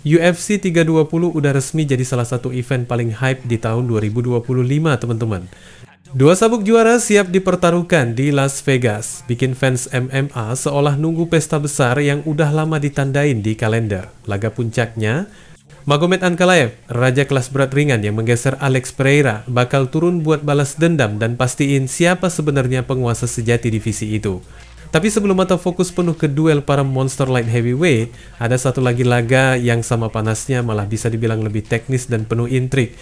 UFC 320 udah resmi jadi salah satu event paling hype di tahun 2025, teman-teman. Dua sabuk juara siap dipertaruhkan di Las Vegas, bikin fans MMA seolah nunggu pesta besar yang udah lama ditandain di kalender. Laga puncaknya, Magomed Ankalaev, raja kelas berat ringan yang menggeser Alex Pereira, bakal turun buat balas dendam dan pastiin siapa sebenarnya penguasa sejati divisi itu. Tapi sebelum mata fokus penuh ke duel para monster light heavyweight, ada satu lagi laga yang sama panasnya malah bisa dibilang lebih teknis dan penuh intrik.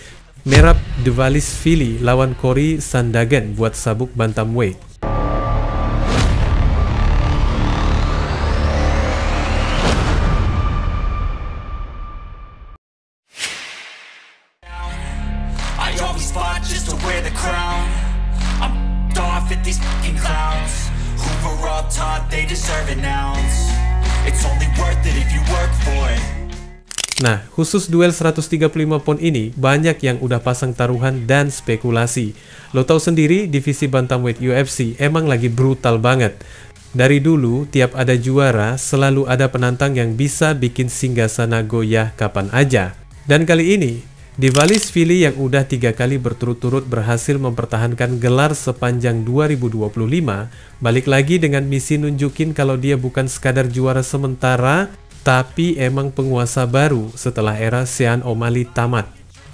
Merab Dvalishvili lawan Cory Sandhagen buat sabuk bantamweight. I always fought just to wear the crown. I'm off at these fucking clowns who were all taught they deserve an ounce. It's only worth it if you work for it. Nah, khusus duel 135 pound ini, banyak yang udah pasang taruhan dan spekulasi. Lo tahu sendiri, divisi bantamweight UFC emang lagi brutal banget. Dari dulu, tiap ada juara, selalu ada penantang yang bisa bikin singgasana goyah kapan aja. Dan kali ini, Dvalishvili yang udah 3 kali berturut-turut berhasil mempertahankan gelar sepanjang 2025, balik lagi dengan misi nunjukin kalau dia bukan sekadar juara sementara, tapi emang penguasa baru setelah era Sean O'Malley tamat.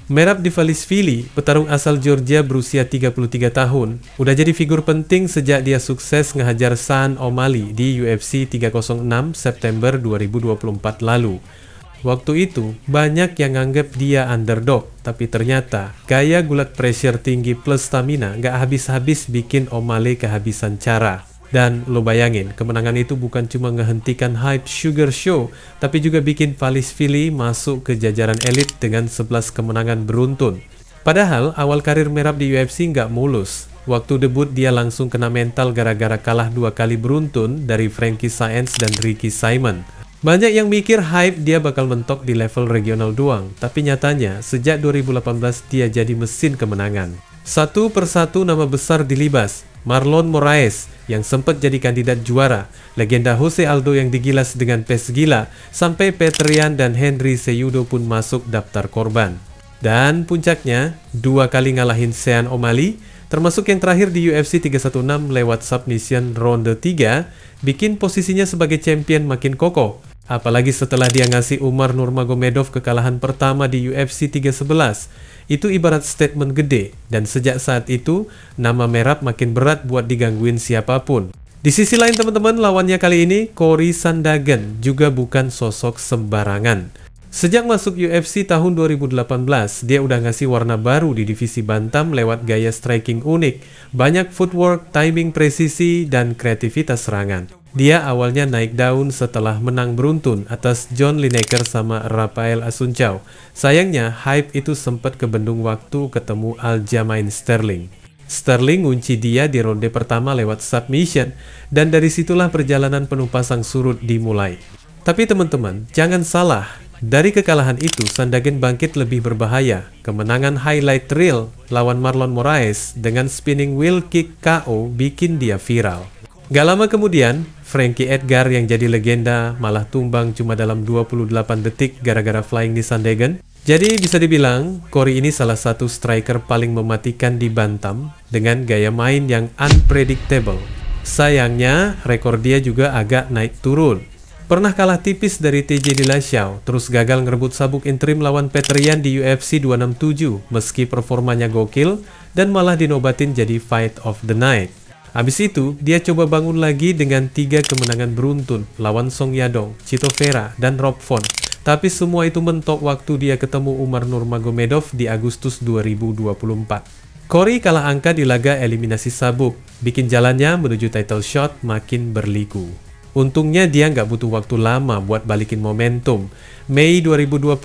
Merab Dvalishvili, petarung asal Georgia berusia 33 tahun, udah jadi figur penting sejak dia sukses ngehajar Sean O'Malley di UFC 306 September 2024 lalu. Waktu itu, banyak yang nganggep dia underdog, tapi ternyata gaya gulat pressure tinggi plus stamina gak habis-habis bikin O'Malley kehabisan cara. Dan lo bayangin, kemenangan itu bukan cuma ngehentikan hype Sugar Show, tapi juga bikin Dvalishvili masuk ke jajaran elit dengan 11 kemenangan beruntun. Padahal, awal karir Merab di UFC nggak mulus. Waktu debut dia langsung kena mental gara-gara kalah 2 kali beruntun dari Frankie Saenz dan Ricky Simon. Banyak yang mikir hype dia bakal mentok di level regional doang, tapi nyatanya sejak 2018 dia jadi mesin kemenangan. Satu persatu nama besar dilibas. Marlon Moraes yang sempat jadi kandidat juara, legenda Jose Aldo yang digilas dengan pace gila, sampai Peter Yan dan Henry Cejudo pun masuk daftar korban. Dan puncaknya, 2 kali ngalahin Sean O'Malley, termasuk yang terakhir di UFC 316 lewat submission ronde 3, bikin posisinya sebagai champion makin kokoh. Apalagi setelah dia ngasih Umar Nurmagomedov kekalahan pertama di UFC 311. Itu ibarat statement gede, dan sejak saat itu, nama Merab makin berat buat digangguin siapapun. Di sisi lain teman-teman, lawannya kali ini, Cory Sandhagen, juga bukan sosok sembarangan. Sejak masuk UFC tahun 2018, dia udah ngasih warna baru di divisi bantam lewat gaya striking unik, banyak footwork, timing presisi, dan kreativitas serangan. Dia awalnya naik daun setelah menang beruntun atas John Lineker sama Rafael Assunção. Sayangnya, hype itu sempat kebendung waktu ketemu Aljamain Sterling. Sterling ngunci dia di ronde pertama lewat submission, dan dari situlah perjalanan penuh pasang surut dimulai. Tapi teman-teman, jangan salah. Dari kekalahan itu, Sandhagen bangkit lebih berbahaya. Kemenangan highlight reel lawan Marlon Moraes dengan spinning wheel kick KO bikin dia viral. Gak lama kemudian, Frankie Edgar yang jadi legenda malah tumbang cuma dalam 28 detik gara-gara flying di Sandhagen. Jadi bisa dibilang, Cory ini salah satu striker paling mematikan di bantam dengan gaya main yang unpredictable. Sayangnya, rekor dia juga agak naik turun. Pernah kalah tipis dari TJ Dillashaw, terus gagal ngerebut sabuk interim lawan Peter Yan di UFC 267 meski performanya gokil dan malah dinobatin jadi fight of the night. Habis itu, dia coba bangun lagi dengan 3 kemenangan beruntun lawan Song Yadong, Chito Vera, dan Rob Font. Tapi semua itu mentok waktu dia ketemu Umar Nurmagomedov di Agustus 2024. Cory kalah angka di laga eliminasi sabuk, bikin jalannya menuju title shot makin berliku. Untungnya dia nggak butuh waktu lama buat balikin momentum. Mei 2025,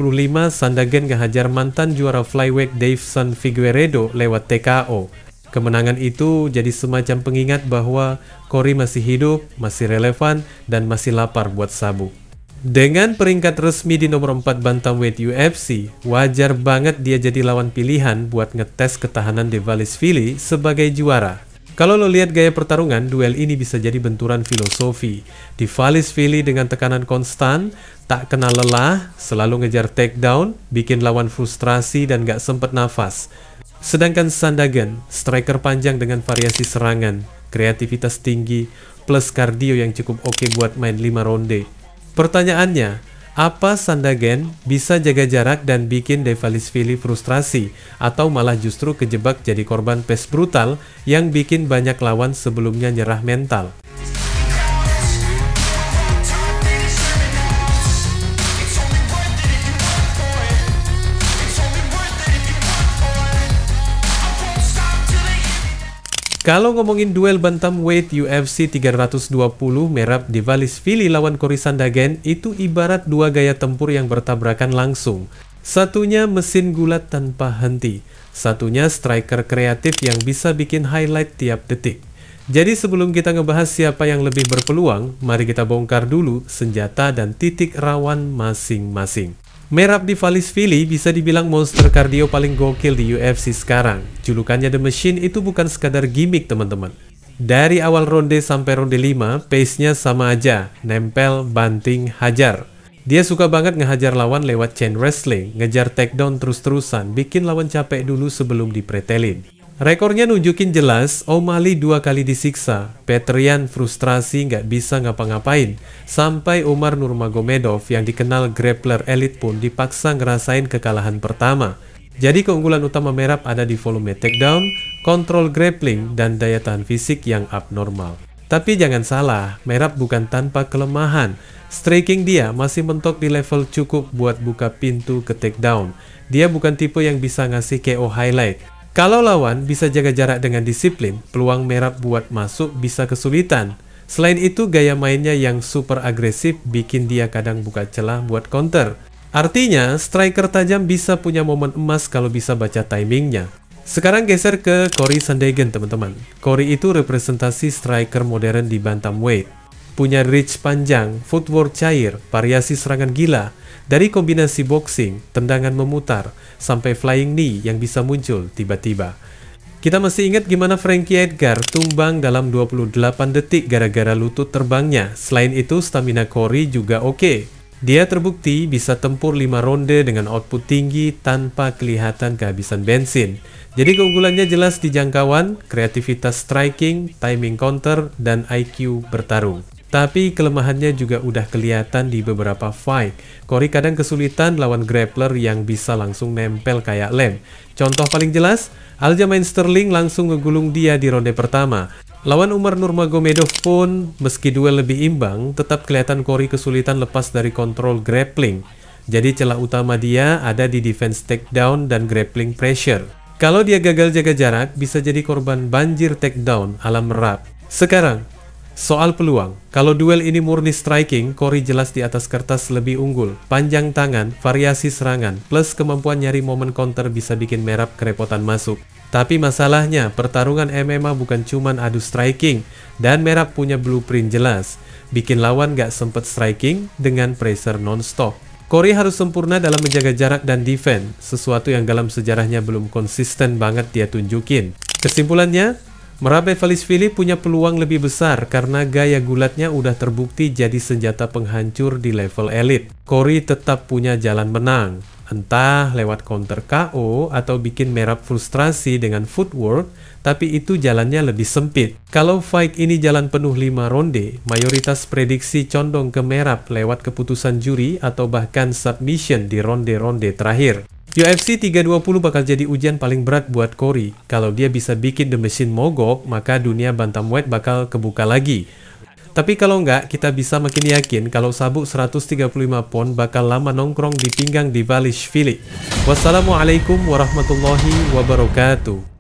Sandhagen ngehajar mantan juara flyweight Deiveson Figueiredo lewat TKO. Kemenangan itu jadi semacam pengingat bahwa Cory masih hidup, masih relevan, dan masih lapar buat sabuk. Dengan peringkat resmi di nomor 4 bantamweight UFC, wajar banget dia jadi lawan pilihan buat ngetes ketahanan Dvalishvili sebagai juara. Kalau lo lihat gaya pertarungan, duel ini bisa jadi benturan filosofi. Dvalishvili dengan tekanan konstan, tak kenal lelah, selalu ngejar takedown, bikin lawan frustrasi dan gak sempet nafas. Sedangkan Sandhagen, striker panjang dengan variasi serangan, kreativitas tinggi, plus kardio yang cukup oke buat main 5 ronde. Pertanyaannya, apa Sandhagen bisa jaga jarak dan bikin Dvalishvili frustrasi, atau malah justru kejebak jadi korban pace brutal yang bikin banyak lawan sebelumnya nyerah mental? Kalau ngomongin duel bantamweight UFC 320 Merab Dvalishvili lawan Cory Sandhagen, itu ibarat dua gaya tempur yang bertabrakan langsung. Satunya mesin gulat tanpa henti, satunya striker kreatif yang bisa bikin highlight tiap detik. Jadi sebelum kita ngebahas siapa yang lebih berpeluang, mari kita bongkar dulu senjata dan titik rawan masing-masing. Merab Dvalishvili bisa dibilang monster kardio paling gokil di UFC sekarang. Julukannya The Machine itu bukan sekadar gimmick teman-teman. Dari awal ronde sampai ronde 5, pace-nya sama aja, nempel, banting, hajar. Dia suka banget ngehajar lawan lewat chain wrestling, ngejar takedown terus-terusan, bikin lawan capek dulu sebelum dipretelin. Rekornya nunjukin jelas, O'Malley 2 kali disiksa, Petrian frustrasi nggak bisa ngapa-ngapain, sampai Umar Nurmagomedov yang dikenal grappler elit pun dipaksa ngerasain kekalahan pertama. Jadi keunggulan utama Merab ada di volume takedown, kontrol grappling, dan daya tahan fisik yang abnormal. Tapi jangan salah, Merab bukan tanpa kelemahan. Striking dia masih mentok di level cukup buat buka pintu ke takedown. Dia bukan tipe yang bisa ngasih KO highlight. Kalau lawan bisa jaga jarak dengan disiplin, peluang Merab buat masuk bisa kesulitan. Selain itu, gaya mainnya yang super agresif bikin dia kadang buka celah buat counter. Artinya, striker tajam bisa punya momen emas kalau bisa baca timingnya. Sekarang geser ke Cory Sandhagen teman-teman. Cory itu representasi striker modern di bantamweight. Punya reach panjang, footwork cair, variasi serangan gila. Dari kombinasi boxing, tendangan memutar, sampai flying knee yang bisa muncul tiba-tiba. Kita masih ingat gimana Frankie Edgar tumbang dalam 28 detik gara-gara lutut terbangnya. Selain itu, stamina Cory juga oke. Dia terbukti bisa tempur 5 ronde dengan output tinggi tanpa kelihatan kehabisan bensin. Jadi keunggulannya jelas di jangkauan, kreativitas striking, timing counter, dan IQ bertarung. Tapi kelemahannya juga udah kelihatan di beberapa fight. Cory kadang kesulitan lawan grappler yang bisa langsung nempel kayak lem. Contoh paling jelas, Aljamain Sterling langsung ngegulung dia di ronde pertama. Lawan Umar Nurmagomedov pun, meski duel lebih imbang, tetap kelihatan Cory kesulitan lepas dari kontrol grappling. Jadi celah utama dia ada di defense takedown dan grappling pressure. Kalau dia gagal jaga jarak, bisa jadi korban banjir takedown ala Merab. Sekarang, soal peluang, kalau duel ini murni striking, Cory jelas di atas kertas lebih unggul. Panjang tangan, variasi serangan, plus kemampuan nyari momen counter bisa bikin Merab kerepotan masuk. Tapi masalahnya, pertarungan MMA bukan cuman adu striking, dan Merab punya blueprint jelas. Bikin lawan gak sempet striking dengan pressure non-stop. Cory harus sempurna dalam menjaga jarak dan defense, sesuatu yang dalam sejarahnya belum konsisten banget dia tunjukin. Kesimpulannya, Merab Dvalishvili punya peluang lebih besar karena gaya gulatnya udah terbukti jadi senjata penghancur di level elit. Cory tetap punya jalan menang, entah lewat counter KO atau bikin Merab frustrasi dengan footwork, tapi itu jalannya lebih sempit. Kalau fight ini jalan penuh 5 ronde, mayoritas prediksi condong ke Merab lewat keputusan juri atau bahkan submission di ronde-ronde terakhir. UFC 320 bakal jadi ujian paling berat buat Cory. Kalau dia bisa bikin The Machine mogok, maka dunia bantamweight bakal kebuka lagi. Tapi kalau enggak, kita bisa makin yakin kalau sabuk 135 pon bakal lama nongkrong di pinggang Dvalishvili. Wassalamualaikum warahmatullahi wabarakatuh.